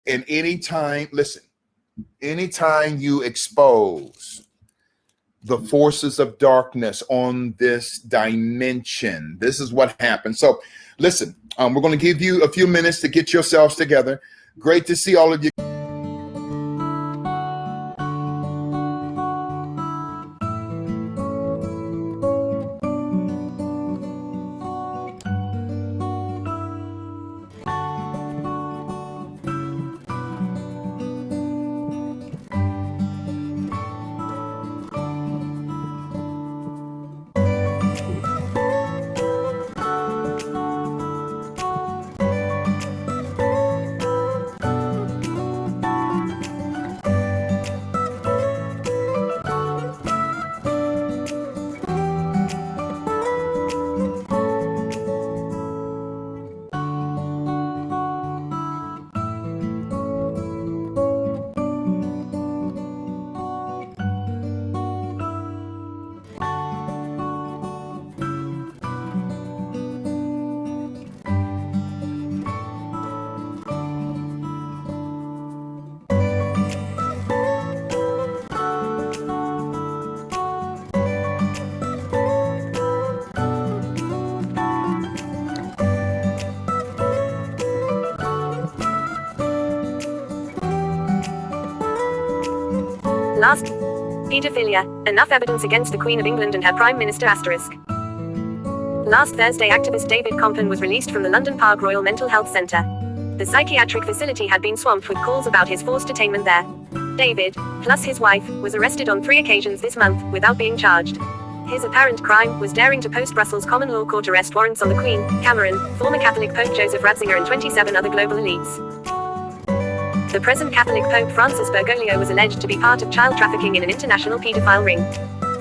And anytime you expose the forces of darkness on this dimension, this is what happens. So listen, we're going to give you a few minutes to get yourselves together. Great to see all of you. Last. Pedophilia. Enough evidence against the Queen of England and her Prime Minister asterisk. Last Thursday, activist David Compton was released from the London Park Royal Mental Health Centre. The psychiatric facility had been swamped with calls about his forced detainment there. David, plus his wife, was arrested on 3 occasions this month, without being charged. His apparent crime was daring to post Brussels common law court arrest warrants on the Queen, Cameron, former Catholic Pope Joseph Ratzinger and 27 other global elites. The present Catholic Pope Francis Bergoglio was alleged to be part of child trafficking in an international paedophile ring.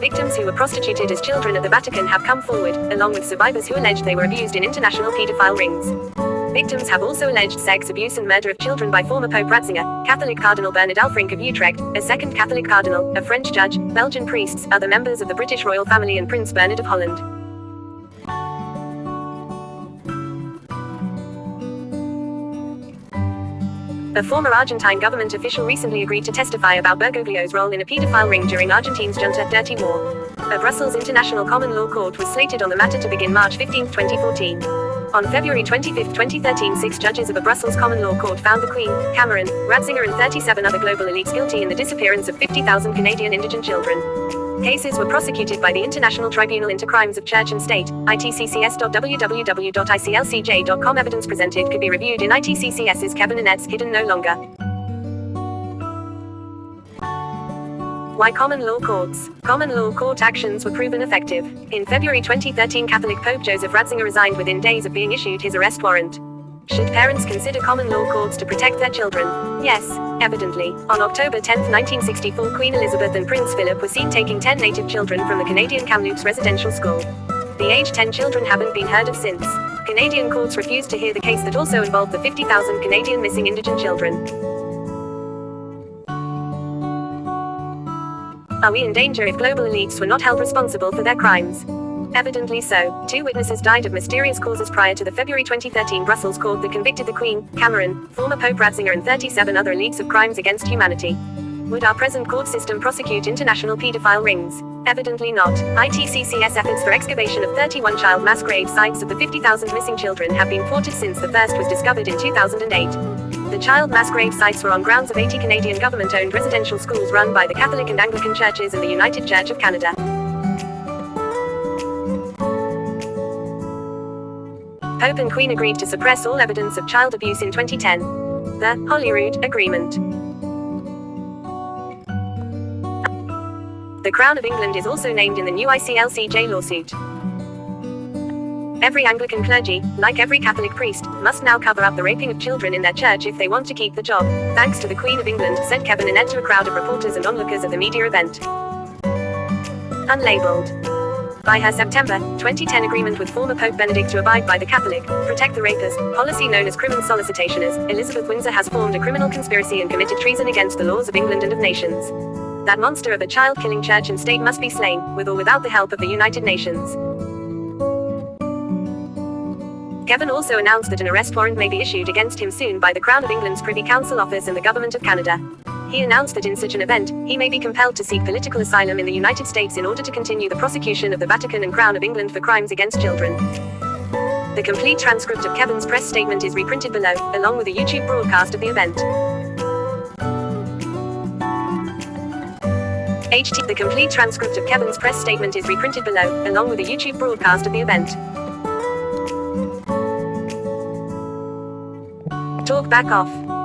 Victims who were prostituted as children at the Vatican have come forward, along with survivors who alleged they were abused in international paedophile rings. Victims have also alleged sex abuse and murder of children by former Pope Ratzinger, Catholic Cardinal Bernard Elfrink of Utrecht, a second Catholic cardinal, a French judge, Belgian priests, other members of the British royal family and Prince Bernard of Holland. A former Argentine government official recently agreed to testify about Bergoglio's role in a paedophile ring during Argentine's junta dirty war. A Brussels International Common Law Court was slated on the matter to begin March 15, 2014. On February 25, 2013, 6 judges of a Brussels Common Law Court found the Queen, Cameron, Ratzinger and 37 other global elites guilty in the disappearance of 50,000 Canadian indigent children. Cases were prosecuted by the International Tribunal into Crimes of Church and State, itccs.www.iclcj.com. Evidence presented could be reviewed in ITCCS's Kevin Annette's Hidden No Longer. Why common law courts? Common law court actions were proven effective. In February 2013, Catholic Pope Joseph Ratzinger resigned within days of being issued his arrest warrant. Should parents consider common law courts to protect their children? Yes, evidently. On October 10, 1964, Queen Elizabeth and Prince Philip were seen taking 10 native children from the Canadian Kamloops residential school. The aged 10 children haven't been heard of since. Canadian courts refused to hear the case that also involved the 50,000 Canadian missing indigent children. Are we in danger if global elites were not held responsible for their crimes? Evidently so. 2 witnesses died of mysterious causes prior to the February 2013 Brussels court that convicted the Queen, Cameron, former Pope Ratzinger and 37 other elites of crimes against humanity. Would our present court system prosecute international paedophile rings? Evidently not. ITCCS efforts for excavation of 31 child mass grave sites of the 50,000 missing children have been thwarted since the first was discovered in 2008. The child mass grave sites were on grounds of 80 Canadian government-owned residential schools run by the Catholic and Anglican churches and the United Church of Canada. Pope and Queen agreed to suppress all evidence of child abuse in 2010. The Holyrood Agreement. The Crown of England is also named in the new ICLCJ lawsuit. Every Anglican clergy, like every Catholic priest, must now cover up the raping of children in their church if they want to keep the job, thanks to the Queen of England, said Kevin Annette to a crowd of reporters and onlookers at the media event. Unlabeled. By her September 2010 agreement with former Pope Benedict to abide by the Catholic, protect the rapers, policy known as criminal solicitationers, Elizabeth Windsor has formed a criminal conspiracy and committed treason against the laws of England and of nations. That monster of a child-killing church and state must be slain, with or without the help of the United Nations. Kevin also announced that an arrest warrant may be issued against him soon by the Crown of England's Privy Council Office and the Government of Canada. He announced that in such an event, he may be compelled to seek political asylum in the United States in order to continue the prosecution of the Vatican and Crown of England for crimes against children. The complete transcript of Kevin's press statement is reprinted below, along with a YouTube broadcast of the event. The complete transcript of Kevin's press statement is reprinted below, along with a YouTube broadcast of the event. Talk back off.